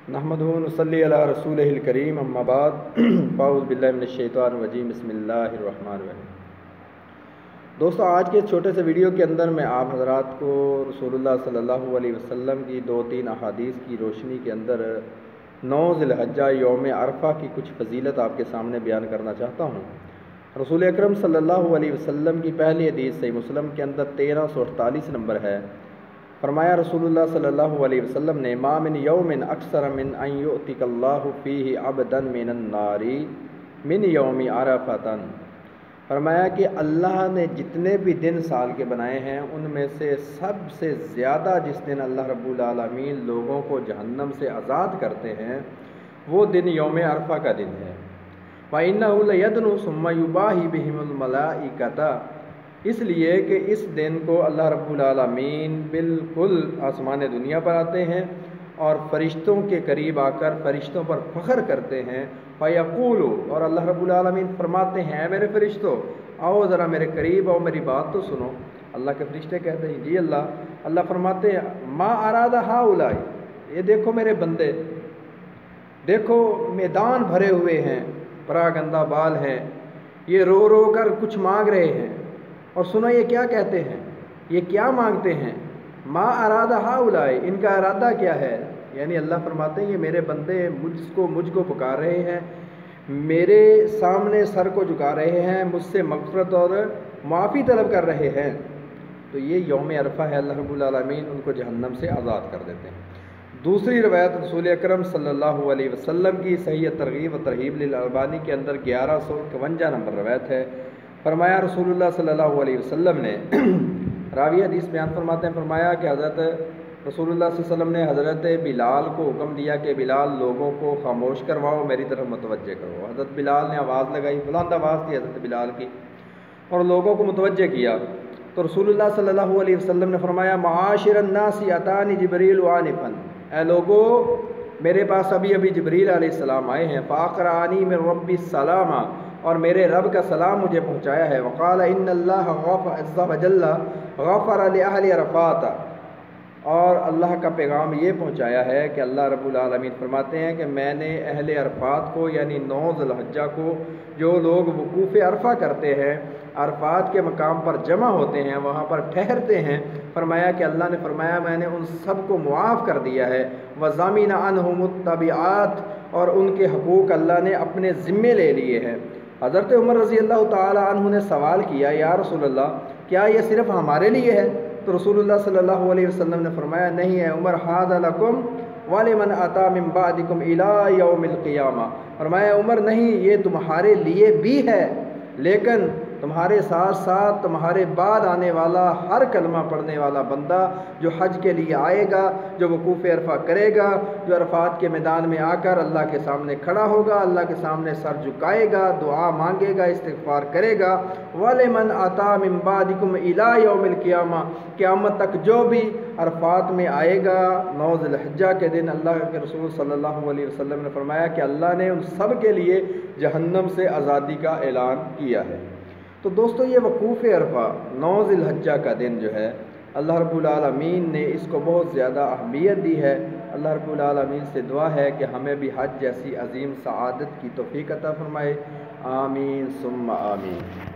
नहमदुहु व नसल्ली अला रसूलिहिल करीम अम्मा बाद फ़ाऊज़ बिल्लाहि मिनश शैतानिर रजीम बिस्मिल्लाहिर रहमानिर रहीम। दोस्तों, आज के छोटे से वीडियो के अंदर मैं आप हज़रात को रसूलुल्लाह सल्लल्लाहु अलैहि वसल्लम की 2-3 अहादीस की रोशनी के अंदर 9 ज़िलहज्जा यौम अरफा की कुछ फ़जीलत आपके सामने बयान करना चाहता हूँ। रसूल अकरम सल्लल्लाहु अलैहि वसल्लम की पहली हदीस सही मुस्लिम के अंदर 1348 नंबर है। फरमाया रसूलुल्लाह सल्लल्लाहु अलैहि वसल्लम ने, मा मिन यौमिन अक्सर मिन अन युअतिकल्लाहु फीही अबदन मिनन नारी मिन यौमि अरफतन। फरमाया कि अल्लाह ने जितने भी दिन साल के बनाए हैं उनमें से सबसे ज़्यादा जिस दिन अल्लाह रब्बुल आलमीन लोगों को जहन्नम से आज़ाद करते हैं वो दिन यौम अरफा का दिन है। व इन्नहु लयदनु सुम्मा युबाही बिहिमुल मलाइकता, इसलिए कि इस दिन को अल्लाह रब्बुल आलमीन बिल्कुल आसमान दुनिया पर आते हैं और फ़रिश्तों के करीब आकर फ़रिश्तों पर फ़ख्र करते हैं। फ़यक़ूलु, और अल्लाह रब्बुल आलमीन फरमाते हैं, मेरे फ़रिश्तों आओ ज़रा मेरे करीब आओ, मेरी बात तो सुनो। अल्लाह के फ़रिश्ते कहते हैं, जी अल्लाह। अल्लाह फरमाते हैं, मा अरादा हाउलाई, ये देखो मेरे बंदे, देखो मैदान भरे हुए हैं, परागंदा बाल हैं, ये रो रो कर कुछ मांग रहे हैं। और सुनो ये क्या कहते हैं, ये क्या मांगते हैं। मा अरादा हाउलाई, इनका इरादा क्या है। यानी अल्लाह फरमाते हैं, ये मेरे बंदे मुझको पुकार रहे हैं, मेरे सामने सर को झुका रहे हैं, मुझसे मग़फ़िरत और माफ़ी तलब कर रहे हैं। तो ये यौम अरफा है, अल्लाह रब्बुल आलमीन उनको जहन्नम से आज़ाद कर देते हैं। दूसरी रवायत रसूल अकरम सल्लल्लाहु अलैहि वसल्लम की सही तरग़ीब व तरहीब लिल अलबानी के अंदर 1151 नंबर रवायत है। फरमाया रसूलुल्लाह सल्लल्लाहु अलैहि वसल्लम ने रावी हदीस बयान फरमाते हैं, फरमाया कि हज़रत रसूलुल्लाह सल्लल्लाहु अलैहि वसल्लम ने हज़रत बिलाल को हुक्म दिया कि बिलाल लोगों को खामोश करवाओ, मेरी तरफ मुतवज्जे करो। हज़रत बिलाल ने आवाज़ लगाई, बुलंद आवाज़ थी हज़रत बिलाल की, और लोगों को मुतवज्जे किया। तो रसूलुल्लाह सल्लल्लाहु अलैहि वसल्लम ने फरमाया, माशिरन नासी अतानी जिब्रील आनिफन, ऐ लोगो मेरे पास अभी अभी जिब्रील अलैहिस्सलाम आए हैं। फ़ाक़रानी मिन रब्बी सलामा, और मेरे रब का सलाम मुझे पहुँचाया है। वक़ाल इन्नल्लाह अज़्ज़ा व जल्ला ग़फ़र लि अहलि अरफ़ात, और अल्लाह का पैगाम ये पहुँचाया है कि अल्लाह रब्बुल आलमीन फरमाते हैं कि मैंने अहले अरफ़ात को, यानी 9 ज़िलहज्जा को, जो लोग वक़ूफ़ अरफ़ा करते हैं, अरफ़ात के मकाम पर जमा होते हैं, वहाँ पर ठहरते हैं, फरमाया कि अल्लाह ने फरमाया मैंने उन सब को मुआफ़ कर दिया है। वज़ामिन अनहुमुत तबिआत, और उनके हकूक़ अल्लाह ने अपने ज़िम्मे ले लिए हैं। हज़रत उमर रज़ी अल्लाह ताला अन्हु ने सवाल किया, या रसूलल्लाह क्या ये सिर्फ़ हमारे लिए है। तो रसूलुल्लाह सल्लल्लाहु अलैहि वसल्लम ने फरमाया, नहीं है उमर, हाज़ा लकुम व लिमन अता मिन बादिकुम इला यौमिल क़ियामा। फरमाया उमर, नहीं ये तुम्हारे लिए भी है, लेकिन तुम्हारे साथ साथ तुम्हारे बाद आने वाला हर कलमा पढ़ने वाला बंदा जो हज के लिए आएगा, जो वक़ूफ़ अरफ़ा करेगा, जो अरफ़ात के मैदान में आकर अल्लाह के सामने खड़ा होगा, अल्लाह के सामने सर झुकाएगा, दुआ मांगेगा, इस्तिग़फ़ार करेगा, वलिमन अता मिन बादिकुम इला यौमिल क़ियामा, क़यामत तक जो भी अरफ़ात में आएगा 9 ज़िलहज्जा के दिन, अल्लाह के रसूल सल्लल्लाहु अलैहि वसल्लम ने फरमाया कि अल्लाह ने उन सब के लिए जहन्नम से आज़ादी का ऐलान किया है। तो दोस्तों, ये वक़ूफ़ अरफ़ा 9 ज़िलहज्जा का दिन जो है, अल्लाह रब्बुल आलमीन ने इसको बहुत ज़्यादा अहमियत दी है। अल्लाह रब्बुल आलमीन से दुआ है कि हमें भी हज जैसी अज़ीम सआदत की तौफ़ीक़ अता फ़रमाए। आमीन सुम्मा आमीन।